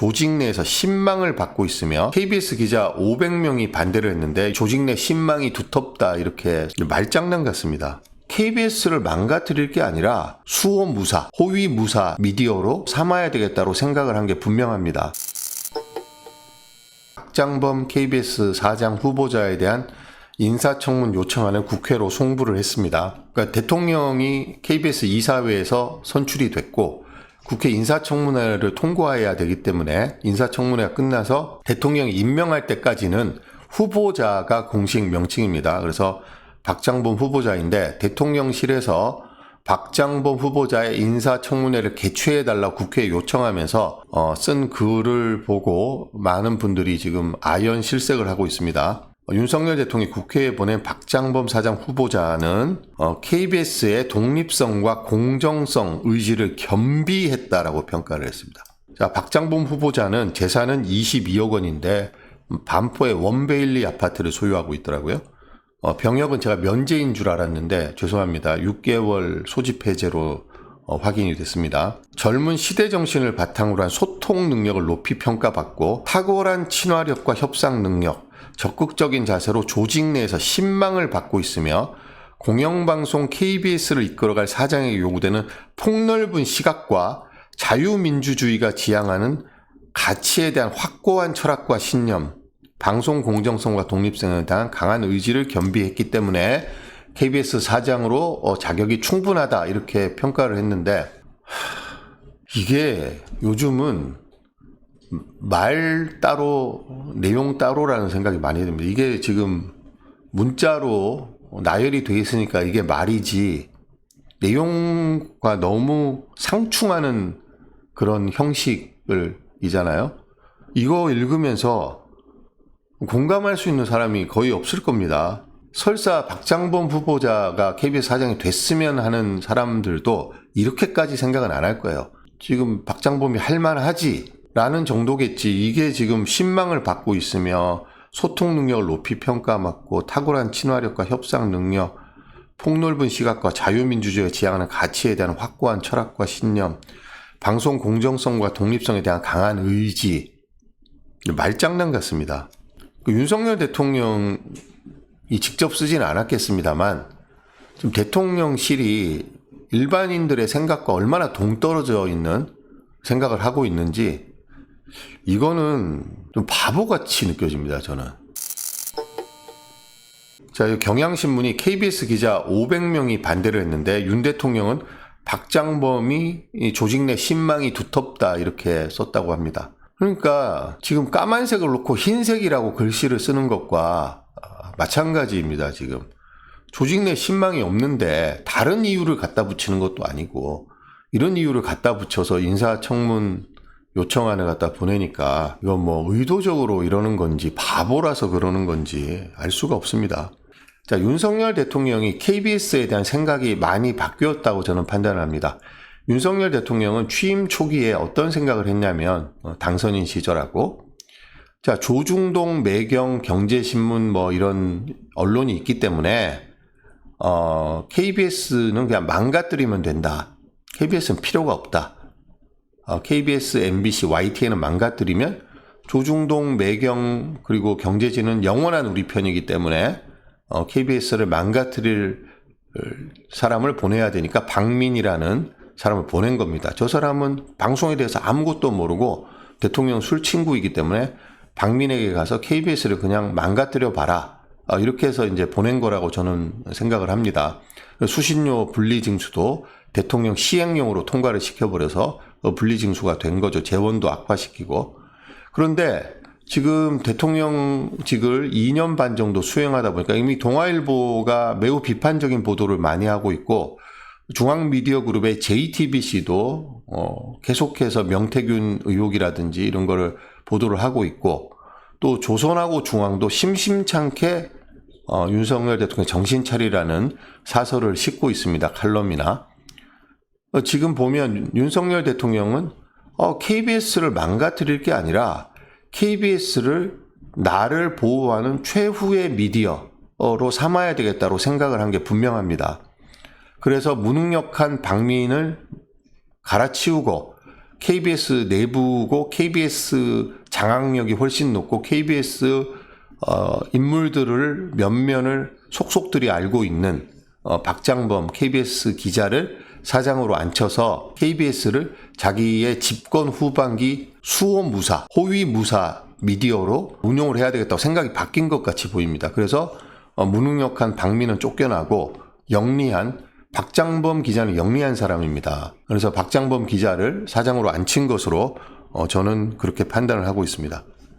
조직 내에서 신망을 받고 있으며 KBS 기자 500명이 반대를 했는데 조직 내 신망이 두텁다 이렇게 말장난 같습니다. KBS를 망가뜨릴 게 아니라 수호무사, 호위무사 미디어로 삼아야 되겠다고 생각을 한 게 분명합니다. 박장범 KBS 사장 후보자에 대한 인사청문 요청안을 국회로 송부를 했습니다. 그러니까 대통령이 KBS 이사회에서 선출이 됐고 국회 인사청문회를 통과해야 되기 때문에 인사청문회가 끝나서 대통령이 임명할 때까지는 후보자가 공식 명칭입니다. 그래서 박장범 후보자인데 대통령실에서 박장범 후보자의 인사청문회를 개최해달라고 국회에 요청하면서 쓴 글을 보고 많은 분들이 지금 아연실색을 하고 있습니다. 윤석열 대통령이 국회에 보낸 박장범 사장 후보자는 KBS의 독립성과 공정성 의지를 겸비했다라고 평가를 했습니다. 자, 박장범 후보자는 재산은 22억 원인데 반포의 원베일리 아파트를 소유하고 있더라고요. 병역은 제가 면제인 줄 알았는데 죄송합니다. 6개월 소집 해제로 확인이 됐습니다. 젊은 시대 정신을 바탕으로 한 소통 능력을 높이 평가받고 탁월한 친화력과 협상 능력, 적극적인 자세로 조직 내에서 신망을 받고 있으며 공영방송 KBS를 이끌어갈 사장에게 요구되는 폭넓은 시각과 자유민주주의가 지향하는 가치에 대한 확고한 철학과 신념, 방송 공정성과 독립성에 대한 강한 의지를 겸비했기 때문에 KBS 사장으로 자격이 충분하다 이렇게 평가를 했는데 이게 요즘은 말 따로 내용 따로라는 생각이 많이 듭니다. 이게 지금 문자로 나열이 돼 있으니까 이게 말이지 내용과 너무 상충하는 그런 형식이잖아요. 이거 읽으면서 공감할 수 있는 사람이 거의 없을 겁니다. 설사 박장범 후보자가 KBS 사장이 됐으면 하는 사람들도 이렇게까지 생각은 안 할 거예요. 지금 박장범이 할만하지 라는 정도겠지. 이게 지금 신망을 받고 있으며 소통 능력을 높이 평가받고 탁월한 친화력과 협상 능력, 폭넓은 시각과 자유민주주의가 지향하는 가치에 대한 확고한 철학과 신념, 방송 공정성과 독립성에 대한 강한 의지. 말장난 같습니다. 윤석열 대통령이 직접 쓰지는 않았겠습니다만 좀 대통령실이 일반인들의 생각과 얼마나 동떨어져 있는 생각을 하고 있는지 이거는 좀 바보같이 느껴집니다. 저는. 자, 경향신문이 KBS 기자 500명이 반대를 했는데 윤 대통령은 박장범이 조직 내 신망이 두텁다 이렇게 썼다고 합니다. 그러니까 지금 까만색을 놓고 흰색이라고 글씨를 쓰는 것과 마찬가지입니다. 지금 조직 내 신망이 없는데 다른 이유를 갖다 붙이는 것도 아니고 이런 이유를 갖다 붙여서 인사청문 요청안을 갖다 보내니까 이건 뭐 의도적으로 이러는 건지 바보라서 그러는 건지 알 수가 없습니다. 자, 윤석열 대통령이 KBS에 대한 생각이 많이 바뀌었다고 저는 판단합니다. 윤석열 대통령은 취임 초기에 어떤 생각을 했냐면 당선인 시절하고 자, 조중동, 매경, 경제신문 뭐 이런 언론이 있기 때문에 KBS는 그냥 망가뜨리면 된다. KBS는 필요가 없다. KBS, MBC, YTN은 망가뜨리면 조중동, 매경 그리고 경제지는 영원한 우리 편이기 때문에 KBS를 망가뜨릴 사람을 보내야 되니까 박민이라는 사람을 보낸 겁니다. 저 사람은 방송에 대해서 아무것도 모르고 대통령 술친구이기 때문에 박민에게 가서 KBS를 그냥 망가뜨려 봐라. 이렇게 해서 이제 보낸 거라고 저는 생각을 합니다. 수신료 분리징수도 대통령 시행령으로 통과를 시켜버려서 분리징수가 된 거죠. 재원도 악화시키고. 그런데 지금 대통령직을 2년 반 정도 수행하다 보니까 이미 동아일보가 매우 비판적인 보도를 많이 하고 있고 중앙미디어그룹의 JTBC도 계속해서 명태균 의혹이라든지 이런 거를 보도를 하고 있고 또 조선하고 중앙도 심심찮게 윤석열 대통령 정신 차리라는 사설을 싣고 있습니다. 칼럼이나. 지금 보면 윤석열 대통령은 KBS를 망가뜨릴 게 아니라 KBS를 나를 보호하는 최후의 미디어로 삼아야 되겠다고 생각을 한 게 분명합니다. 그래서 무능력한 박민을 갈아치우고 KBS 내부고 KBS 장악력이 훨씬 높고 KBS 인물들을 면면을 속속들이 알고 있는 박장범 KBS 기자를 사장으로 앉혀서 KBS를 자기의 집권 후반기 수호무사, 호위무사 미디어로 운용을 해야 되겠다고 생각이 바뀐 것 같이 보입니다. 그래서 무능력한 박민은 쫓겨나고 영리한 박장범 기자는 영리한 사람입니다. 그래서 박장범 기자를 사장으로 앉힌 것으로 저는 그렇게 판단을 하고 있습니다.